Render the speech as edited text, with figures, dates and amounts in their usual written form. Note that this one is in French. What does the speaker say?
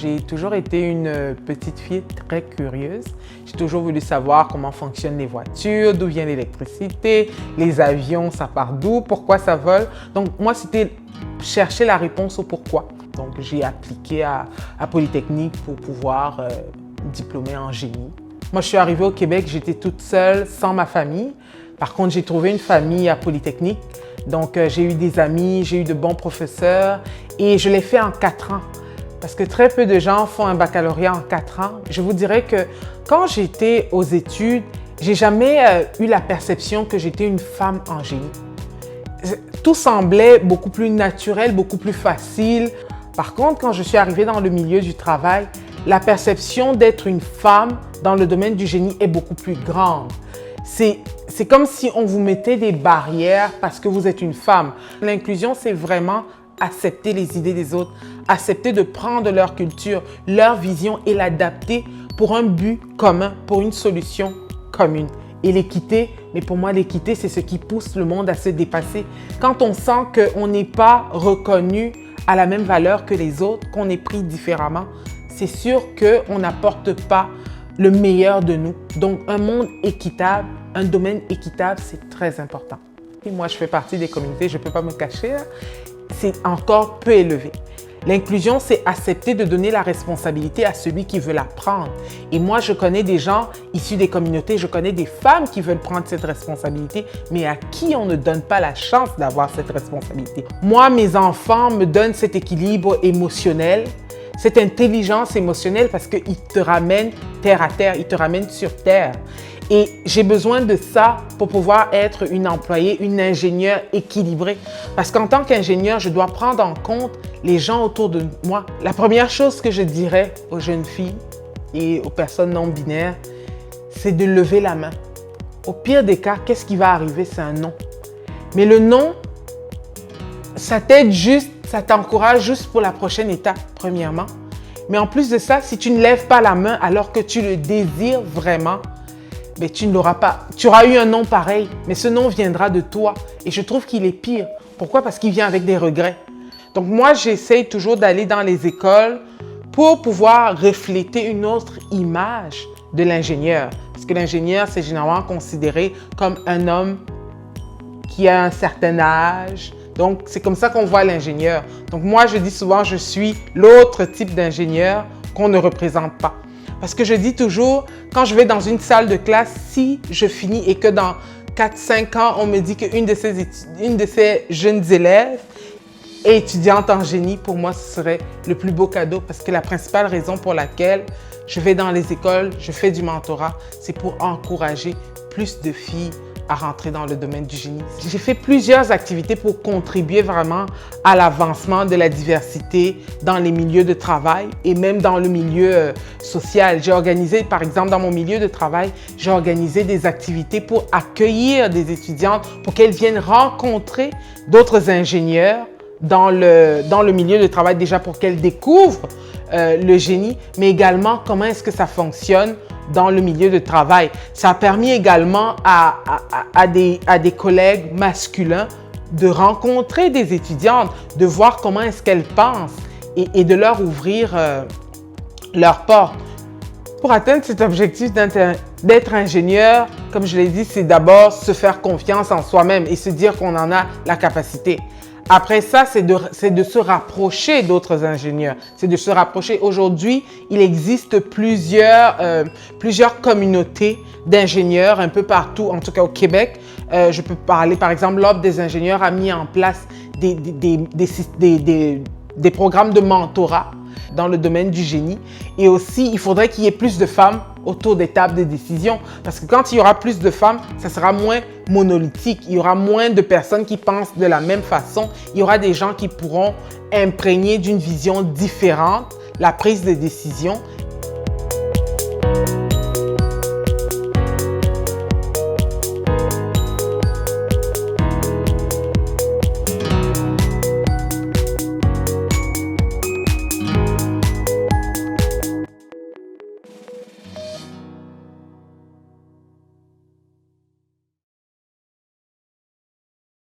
J'ai toujours été une petite fille très curieuse. J'ai toujours voulu savoir comment fonctionnent les voitures, d'où vient l'électricité, les avions, ça part d'où, pourquoi ça vole. Donc moi, c'était chercher la réponse au pourquoi. Donc j'ai appliqué à Polytechnique pour pouvoir diplômer en génie. Moi, je suis arrivée au Québec, j'étais toute seule, sans ma famille. Par contre, j'ai trouvé une famille à Polytechnique. Donc, j'ai eu des amis, j'ai eu de bons professeurs et je l'ai fait en 4 ans. Parce que très peu de gens font un baccalauréat en 4 ans. Je vous dirais que quand j'étais aux études, j'ai jamais eu la perception que j'étais une femme en génie. Tout semblait beaucoup plus naturel, beaucoup plus facile. Par contre, quand je suis arrivée dans le milieu du travail, la perception d'être une femme dans le domaine du génie est beaucoup plus grande. C'est comme si on vous mettait des barrières parce que vous êtes une femme. L'inclusion, c'est vraiment accepter les idées des autres, accepter de prendre leur culture, leur vision et l'adapter pour un but commun, pour une solution commune. Et l'équité, mais pour moi, l'équité, c'est ce qui pousse le monde à se dépasser. Quand on sent qu'on n'est pas reconnu à la même valeur que les autres, qu'on est pris différemment, c'est sûr qu'on n'apporte pas le meilleur de nous. Donc, un monde équitable, un domaine équitable, c'est très important. Et moi, je fais partie des communautés, je ne peux pas me cacher, c'est encore peu élevé. L'inclusion, c'est accepter de donner la responsabilité à celui qui veut la prendre. Et moi, je connais des gens issus des communautés, je connais des femmes qui veulent prendre cette responsabilité, mais à qui on ne donne pas la chance d'avoir cette responsabilité. Moi, mes enfants me donnent cet équilibre émotionnel, cette intelligence émotionnelle parce qu'ils te ramènent terre à terre, ils te ramènent sur terre. Et j'ai besoin de ça pour pouvoir être une employée, une ingénieure équilibrée. Parce qu'en tant qu'ingénieure, je dois prendre en compte les gens autour de moi. La première chose que je dirais aux jeunes filles et aux personnes non binaires, c'est de lever la main. Au pire des cas, qu'est-ce qui va arriver? C'est un non. Mais le non, ça t'aide juste, ça t'encourage juste pour la prochaine étape, premièrement. Mais en plus de ça, si tu ne lèves pas la main alors que tu le désires vraiment, ben, tu ne l'auras pas. Tu auras eu un non pareil, mais ce non viendra de toi. Et je trouve qu'il est pire. Pourquoi? Parce qu'il vient avec des regrets. Donc moi, j'essaye toujours d'aller dans les écoles pour pouvoir refléter une autre image de l'ingénieur. Parce que l'ingénieur, c'est généralement considéré comme un homme qui a un certain âge. Donc, c'est comme ça qu'on voit l'ingénieur. Donc moi, je dis souvent, je suis l'autre type d'ingénieur qu'on ne représente pas. Parce que je dis toujours, quand je vais dans une salle de classe, si je finis et que dans 4-5 ans, on me dit qu'une de ces jeunes élèves est étudiante en génie, pour moi, ce serait le plus beau cadeau. Parce que la principale raison pour laquelle je vais dans les écoles, je fais du mentorat, c'est pour encourager plus de filles à rentrer dans le domaine du génie. J'ai fait plusieurs activités pour contribuer vraiment à l'avancement de la diversité dans les milieux de travail et même dans le milieu social. J'ai organisé, par exemple, dans mon milieu de travail, j'ai organisé des activités pour accueillir des étudiantes pour qu'elles viennent rencontrer d'autres ingénieurs dans le milieu de travail, déjà pour qu'elles découvrent le génie, mais également comment est-ce que ça fonctionne dans le milieu de travail. Ça a permis également à des collègues masculins de rencontrer des étudiantes, de voir comment est-ce qu'elles pensent et de leur ouvrir leurs portes. Pour atteindre cet objectif d'être ingénieur, comme je l'ai dit, c'est d'abord se faire confiance en soi-même et se dire qu'on en a la capacité. Après ça, c'est de se rapprocher d'autres ingénieurs. C'est de se rapprocher. Aujourd'hui, il existe plusieurs communautés d'ingénieurs un peu partout, en tout cas au Québec. Je peux parler, par exemple, l'Ordre des ingénieurs a mis en place des programmes de mentorat dans le domaine du génie. Et aussi, il faudrait qu'il y ait plus de femmes autour des tables de décision. Parce que quand il y aura plus de femmes, ça sera moins monolithique. Il y aura moins de personnes qui pensent de la même façon. Il y aura des gens qui pourront imprégner d'une vision différente la prise de décision